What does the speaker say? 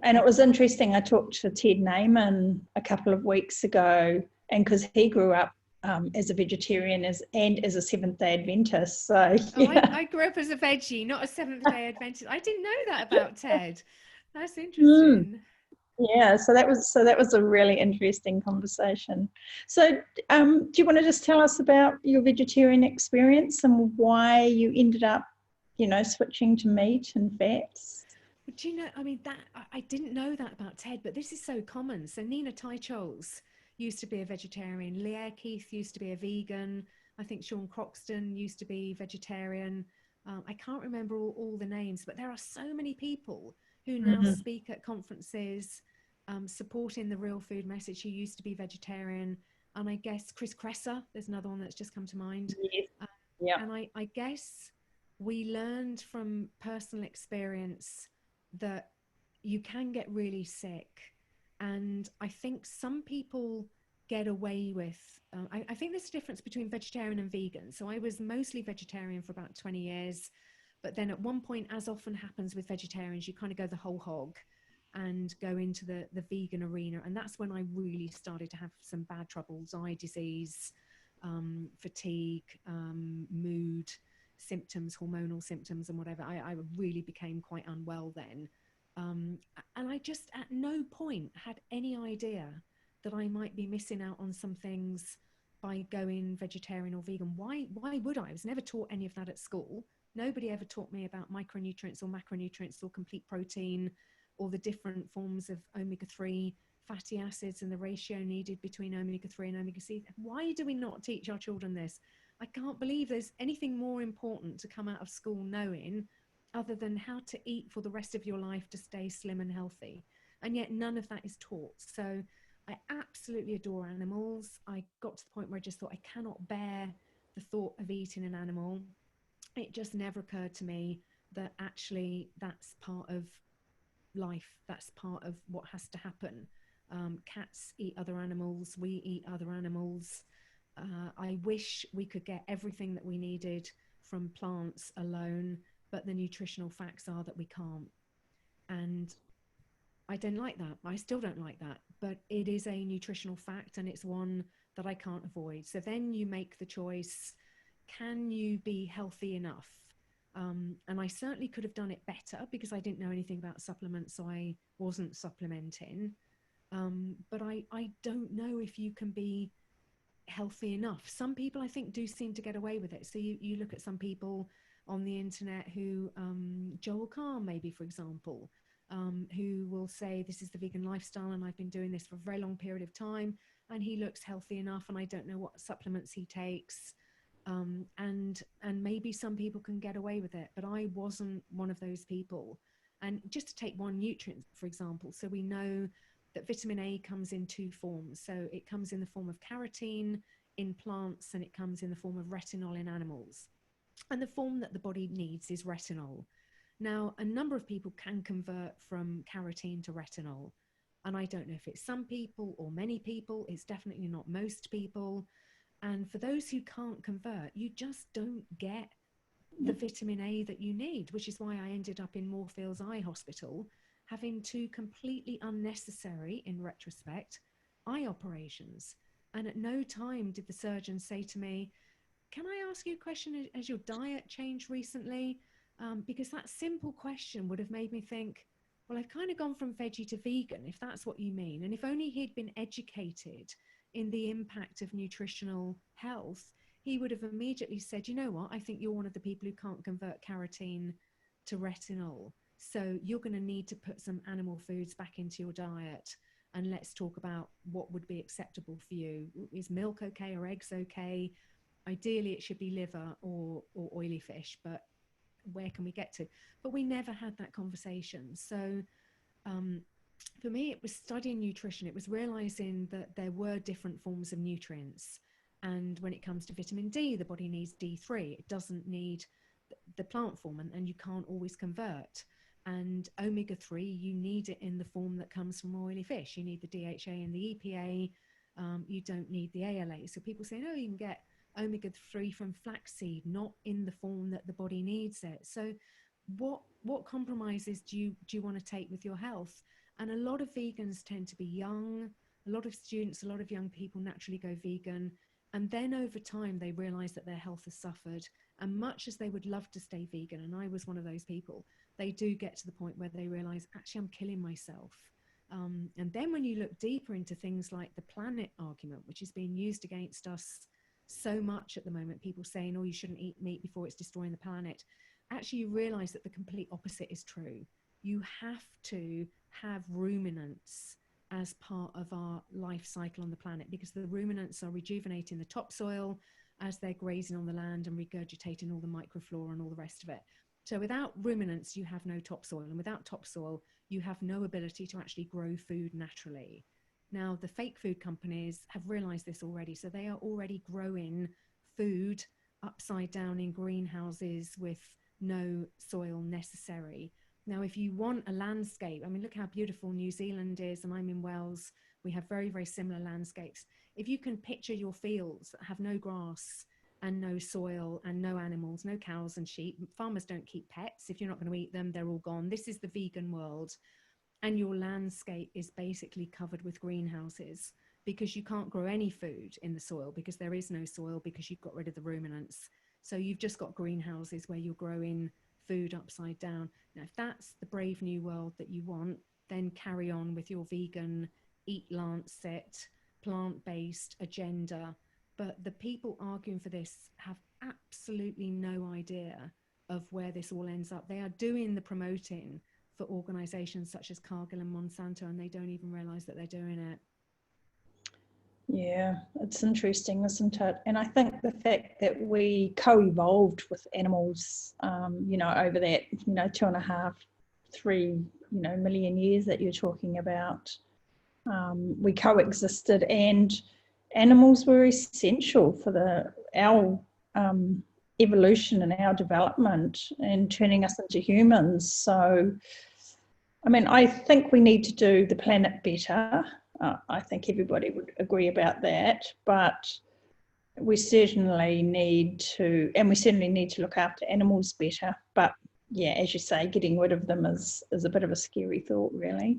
And it was interesting. I talked to Ted Naiman a couple of weeks ago, and because he grew up as a vegetarian and as a Seventh-day Adventist. So yeah. I grew up as a veggie, not a Seventh-day Adventist. I didn't know that about Ted. That's Mm, interesting. yeah, so that was a really interesting conversation. So, do you want to just tell us about your vegetarian experience and why you ended up, switching to meat and fats? But do you know, I mean, that I didn't know that about Ted, but this is so common. So Nina Tychols used to be a vegetarian. Leah Keith used to be a vegan. I think Sean Croxton used to be vegetarian. I can't remember all the names, but there are so many people who now Mm, speak at conferences supporting the real food message who used to be vegetarian. And I guess Chris Kresser, there's another one that's just come to mind. yes. Uh, Yeah. and I guess we learned from personal experience that you can get really sick. And I think some people get away with, I think there's a difference between vegetarian and vegan. So I was mostly vegetarian for about 20 years. But then at one point, as often happens with vegetarians, you kind of go the whole hog and go into the vegan arena. And that's when I really started to have some bad troubles, eye disease, fatigue, mood symptoms, hormonal symptoms, and whatever. I really became quite unwell then. And I just at no point had any idea that I might be missing out on some things by going vegetarian or vegan. Why would I? I was never taught any of that at school. Nobody ever taught me about micronutrients or macronutrients or complete protein or the different forms of omega-3 fatty acids and the ratio needed between omega-3 and omega-6. Why do we not teach our children this? I can't believe there's anything more important to come out of school knowing other than how to eat for the rest of your life to stay slim and healthy. And yet none of that is taught. So I absolutely adore animals. I got to the point where I just thought I cannot bear the thought of eating an animal. It just never occurred to me that actually that's part of life. That's part of what has to happen. Cats eat other animals. We eat other animals. I wish we could get everything that we needed from plants alone, but the nutritional facts are that we can't. And I don't like that. I still don't like that, but it is a nutritional fact and it's one that I can't avoid. So then you make the choice, can you be healthy enough? And I certainly could have done it better because I didn't know anything about supplements, so I wasn't supplementing. But I don't know if you can be healthy enough. Some people I think do seem to get away with it. So you look at some people on the internet who, Joel Kahn maybe, for example, who will say, this is the vegan lifestyle and I've been doing this for a very long period of time and he looks healthy enough and I don't know what supplements he takes. And maybe some people can get away with it, but I wasn't one of those people. And just to take one nutrient, for example, so we know that vitamin A comes in two forms. So it comes in the form of carotene in plants and it comes in the form of retinol in animals. And the form that the body needs is retinol. Now, a number of people can convert from carotene to retinol. And I don't know if it's some people or many people. It's definitely not most people. And for those who can't convert, you just don't get the vitamin A that you need, which is why I ended up in Moorfields Eye Hospital having two completely unnecessary, in retrospect, eye operations. And at no time did the surgeon say to me, can I ask you a question? Has your diet changed recently? Because that simple question would have made me think, well, I've kind of gone from veggie to vegan, if that's what you mean. And if only he'd been educated in the impact of nutritional health, he would have immediately said, you know what, I think you're one of the people who can't convert carotene to retinol. So you're going to need to put some animal foods back into your diet. And let's talk about what would be acceptable for you. Is milk okay or eggs okay? Ideally, it should be liver or oily fish, but where can we get to? But we never had that conversation. So um, for me, it was studying nutrition. It was realizing that there were different forms of nutrients. And when it comes to vitamin D, the body needs D3. It doesn't need the plant form, and you can't always convert. And omega-3, you need it in the form that comes from oily fish. You need the DHA and the EPA. You don't need the ALA. So people say, no, you can get omega-3 from flaxseed, not in the form that the body needs it. So what compromises do you want to take with your health? And a lot of vegans tend to be young. A lot of students, a lot of young people naturally go vegan. And then over time, they realize that their health has suffered. And much as they would love to stay vegan, and I was one of those people, they do get to the point where they realize, actually, I'm killing myself. And then when you look deeper into things like the planet argument, which is being used against us so much at the moment, people saying, oh, you shouldn't eat meat before it's destroying the planet. Actually, you realize that the complete opposite is true. You have to have ruminants as part of our life cycle on the planet, because the ruminants are rejuvenating the topsoil as they're grazing on the land and regurgitating all the microflora and all the rest of it. So without ruminants, you have no topsoil, and without topsoil, you have no ability to actually grow food naturally. Now, the fake food companies have realized this already, so they are already growing food upside down in greenhouses with no soil necessary. Now, if you want a landscape, I mean, look how beautiful New Zealand is, and I'm in Wales. We have very, very similar landscapes. If you can picture your fields that have no grass and no soil and no animals, no cows and sheep, farmers don't keep pets. If you're not going to eat them, they're all gone. This is the vegan world. And your landscape is basically covered with greenhouses, because you can't grow any food in the soil because there is no soil, because you've got rid of the ruminants. So you've just got greenhouses where you're growing food upside down. Now, if that's the brave new world that you want, then carry on with your vegan, eat lancet, plant-based agenda. But the people arguing for this have absolutely no idea of where this all ends up. They are doing the promoting for organizations such as Cargill and Monsanto, and they don't even realize that they're doing it. Yeah, it's interesting, isn't it? And I think the fact that we co-evolved with animals, over that, 2.5, 3, million years that you're talking about, we coexisted, and animals were essential for our evolution and our development and turning us into humans. So, I mean, I think we need to do the planet better. I think everybody would agree about that, but we certainly need to look after animals better. But yeah, as you say, getting rid of them is a bit of a scary thought, really.